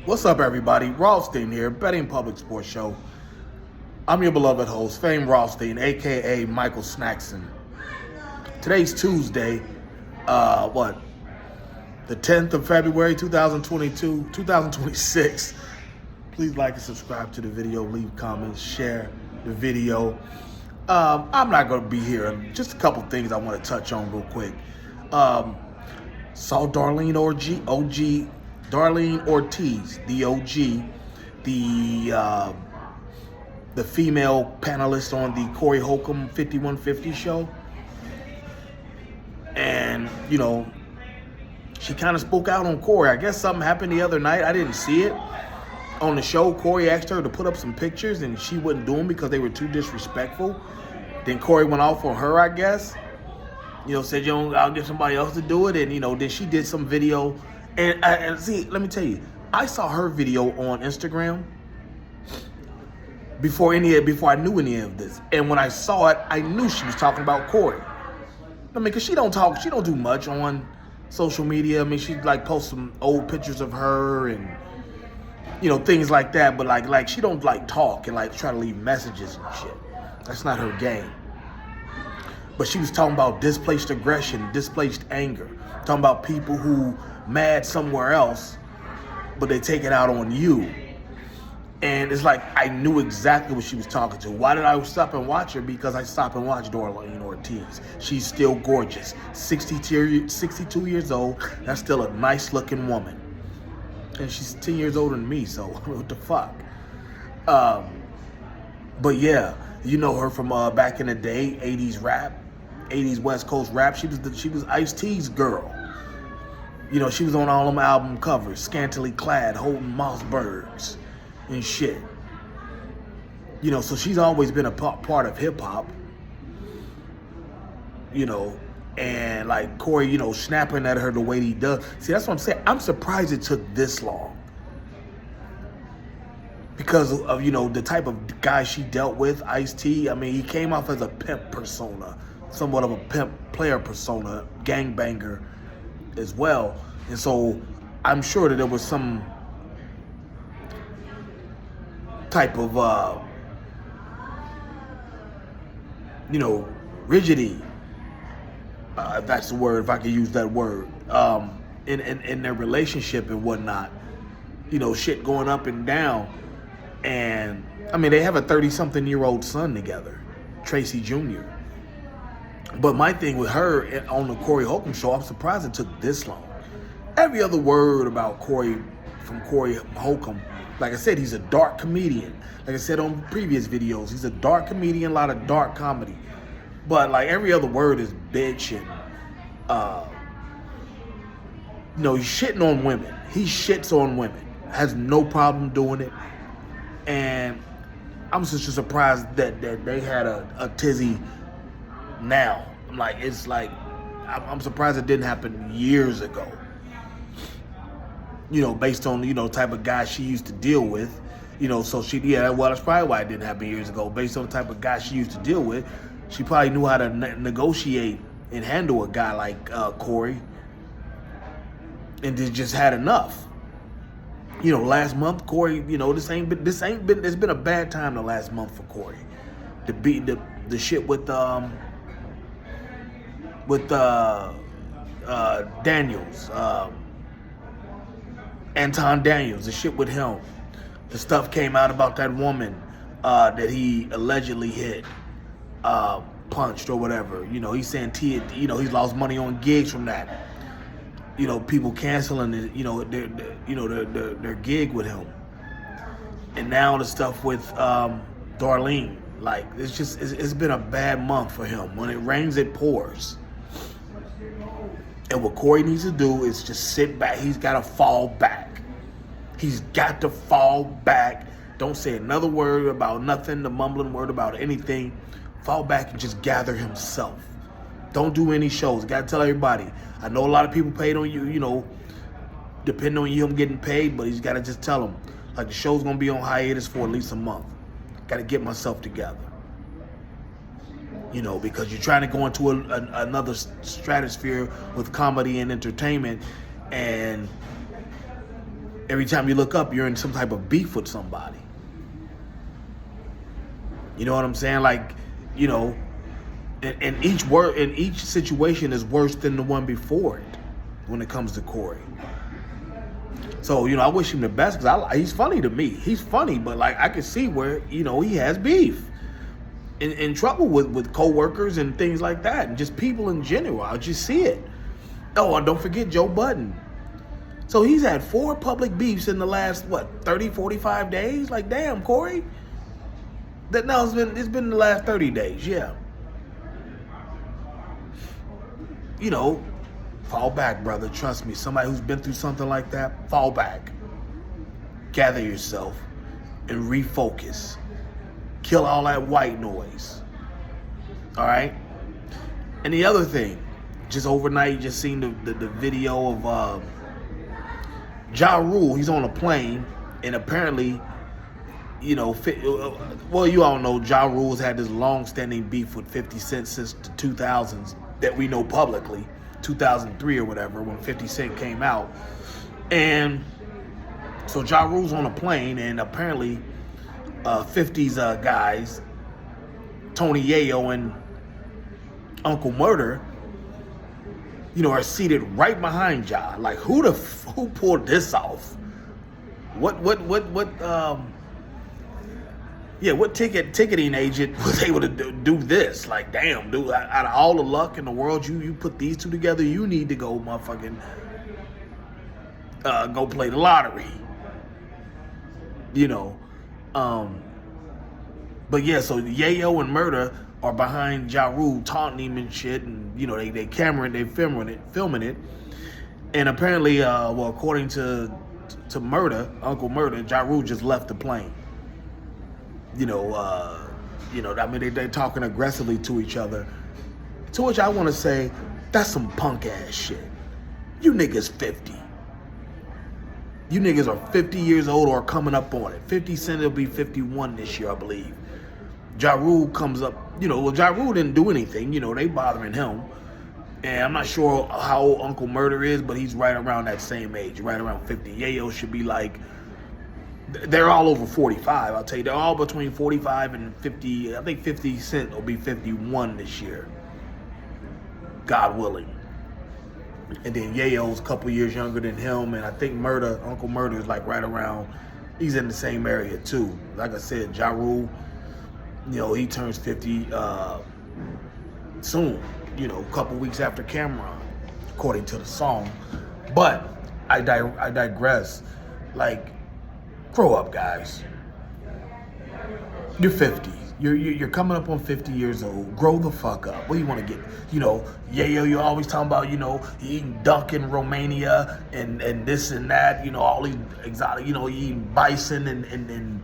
What's up, everybody? Rothstein here, Betting Public Sports Show. I'm your beloved host, Fame Rothstein, aka Michael Snackson. Today's Tuesday, the 10th of February, 2026. Please like and subscribe to the video, leave comments, share the video. I'm not going to be here. Just a couple things I want to touch on real quick. Saw Darlene Darlene Ortiz, the OG, the female panelist on the Corey Holcomb 5150 show. And, she kind of spoke out on Corey. I guess something happened the other night. I didn't see it. On the show, Corey asked her to put up some pictures, and she wouldn't do them because they were too disrespectful. Then Corey went off on her, I guess. Said, I'll get somebody else to do it. And, then she did some video. And see, let me tell you, I saw her video on Instagram before I knew any of this. And when I saw it, I knew she was talking about Corey. Because she don't do much on social media. She posts some old pictures of her and, things like that. But she don't talk and try to leave messages and shit. That's not her game. But she was talking about displaced aggression, displaced anger. Talking about people who mad somewhere else, but they take it out on you. And it's I knew exactly what she was talking to. Why did I stop and watch her? Because I stopped and watched Darlene Ortiz. She's still gorgeous. 62 years old. That's still a nice looking woman. And she's 10 years older than me, so what the fuck? But yeah, you know her from back in the day, 80s rap, 80s West Coast rap. She was Ice-T's girl. She was on all them album covers, scantily clad, holding Mossbergs and shit. So she's always been a part of hip hop. And Corey, snapping at her the way he does. See, that's what I'm saying. I'm surprised it took this long. Because of, the type of guy she dealt with, Ice-T. He came off as a pimp persona, somewhat of a pimp player persona, gangbanger as well. And so I'm sure that there was some type of, rigidity, if that's the word, if I could use that word, in their relationship and whatnot. Shit going up and down. And, they have a 30-something-year-old son together, Tracy Jr. But my thing with her on the Corey Holcomb show, I'm surprised it took this long. Every other word about Corey, from Corey Holcomb, like I said, he's a dark comedian. Like I said on previous videos, he's a dark comedian, a lot of dark comedy. But every other word is bitch and, he's shitting on women. He shits on women. Has no problem doing it. And I'm just surprised that they had a tizzy now. I'm surprised it didn't happen years ago. Based on, type of guy she used to deal with. So that's probably why it didn't happen years ago. Based on the type of guy she used to deal with, she probably knew how to negotiate and handle a guy like Corey. And just had enough. Last month, Corey, it's been a bad time the last month for Corey. The shit with Daniels, Anton Daniels, the shit with him. The stuff came out about that woman that he allegedly hit, punched or whatever. He's saying he's lost money on gigs from that. People canceling their gig with him. And now the stuff with Darlene. It's been a bad month for him. When it rains, it pours. And what Corey needs to do is just sit back. He's got to fall back. He's got to fall back. Don't say another word about nothing, the mumbling word about anything. Fall back and just gather himself. Don't do any shows. Got to tell everybody. I know a lot of people paid on you, depending on him getting paid, but he's got to just tell them, the show's going to be on hiatus for at least a month. Got to get myself together. Because you're trying to go into another stratosphere with comedy and entertainment, and Every time you look up, you're in some type of beef with somebody. You know what I'm saying? Like, you know, and each situation is worse than the one before it when it comes to Corey. So, you know, I wish him the best because he's funny to me. He's funny, but like I can see where, you know, he has beef. In trouble with co-workers and things like that, and just people in general. I just see it. Oh, and don't forget Joe Budden. So he's had 4 public beefs in the last, 30, 45 days? Like, damn, Corey. It's been the last 30 days, yeah. You know, fall back, brother. Trust me. Somebody who's been through something like that, fall back. Gather yourself and refocus. Kill all that white noise. All right? And the other thing, just overnight, you just seen the video of Ja Rule. He's on a plane, and apparently, you know, well, you all know Ja Rule's had this long-standing beef with 50 Cent since the 2000s that we know publicly, 2003 or whatever, when 50 Cent came out. And so Ja Rule's on a plane, and apparently 50's guys, Tony Yayo and Uncle Murder, you know, are seated right behind Ja. Like, who pulled this off? What ticketing agent was able to do this? Like, damn, dude, out of all the luck in the world, you put these two together, you need to go motherfucking go play the lottery. You know. But yeah, so Yayo and Murder are behind Ja Rule taunting him and shit, and you know they filming it, and apparently, according to Murder, Uncle Murder, Ja Rule just left the plane. You know, I mean they're talking aggressively to each other. To which I want to say, that's some punk ass shit. You niggas 50. You niggas are 50 years old or coming up on it. 50 Cent will be 51 this year, I believe. Ja Rule comes up, you know, well, Ja Rule didn't do anything, you know, they bothering him. And I'm not sure how old Uncle Murder is, but he's right around that same age, right around 50. Yayo should be like, they're all over 45, I'll tell you. They're all between 45 and 50. I think 50 Cent will be 51 this year, God willing. And then Yayo's a couple years younger than him, and I think Uncle Murder is like right around, he's in the same area too. Like I said, Ja Rule, you know, he turns 50 soon, you know, a couple weeks after Cameron, according to the song. But I digress. Like, grow up, guys. You're 50. You're coming up on 50 years old. Grow the fuck up. What do you want to get? You know, Yayo, you're always talking about, you know, eating duck in Romania and this and that. You know, all these exotic, you know, eating bison in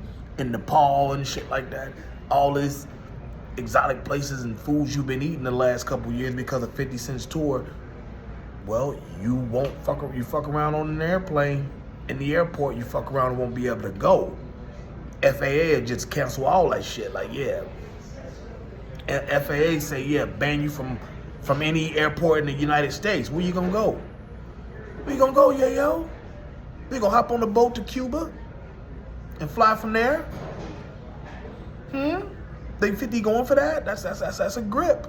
Nepal and shit like that. All these exotic places and foods you've been eating the last couple years because of 50 Cent's tour. Well, you won't fuck around on an airplane. In the airport, you fuck around and won't be able to go. FAA would just cancel all that shit. Like, yeah. FAA say, yeah, ban you from any airport in the United States. Where you gonna go? Where you gonna go, Yayo? You gonna hop on the boat to Cuba and fly from there? They 50 going for that? That's a grip.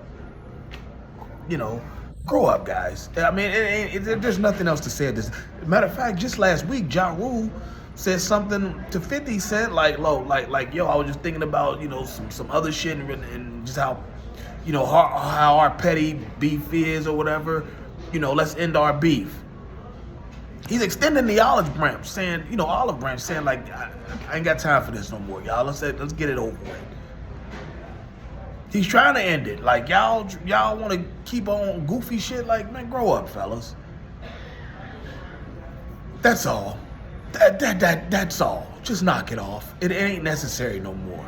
You know, grow up, guys. I mean, there's nothing else to say at this. Matter of fact, just last week, Ja Rule said something to 50 Cent like, yo, I was just thinking about, you know, some other shit and just how, you know, how our petty beef is or whatever. You know, let's end our beef. He's extending the olive branch, saying, you know, like, I ain't got time for this no more, y'all. Let's get it over with. He's trying to end it. Like, y'all want to keep on goofy shit? Like, man, grow up, fellas. That's all. That's all. Just knock it off. It ain't necessary no more.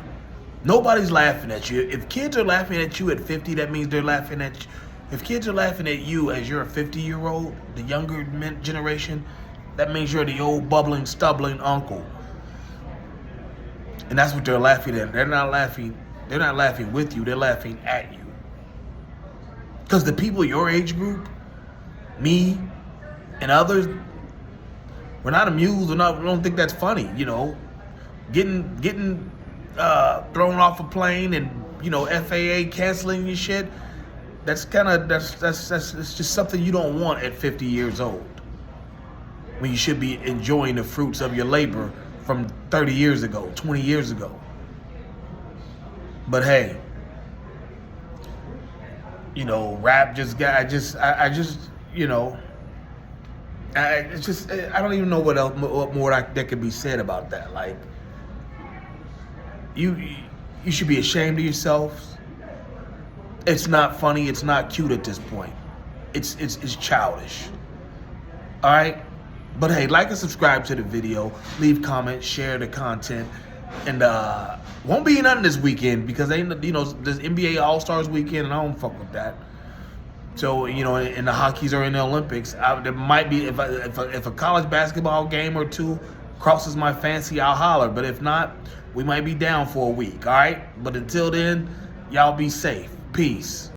Nobody's laughing at you. If kids are laughing at you at 50, that means they're laughing at you. If kids are laughing at you as you're a 50-year-old, the younger generation, that means you're the old bubbling, stubbling uncle. And that's what they're laughing at. They're not laughing with you. They're laughing at you. Because the people your age group, me, and others, We're not amused. We don't think that's funny. You know, getting thrown off a plane and FAA canceling your shit. That's just something you don't want at 50 years old, when you should be enjoying the fruits of your labor from 30 years ago, 20 years ago. But hey, rap just got. I don't even know what more that could be said about that. Like, you should be ashamed of yourselves. It's not funny. It's not cute at this point. It's childish. All right. But hey, like and subscribe to the video. Leave comments. Share the content. And won't be nothing this weekend because this NBA All-Stars weekend, and I don't fuck with that. So and the Hockeys are in the Olympics. There might be if a college basketball game or two crosses my fancy, I'll holler. But if not, we might be down for a week. All right. But until then, y'all be safe. Peace.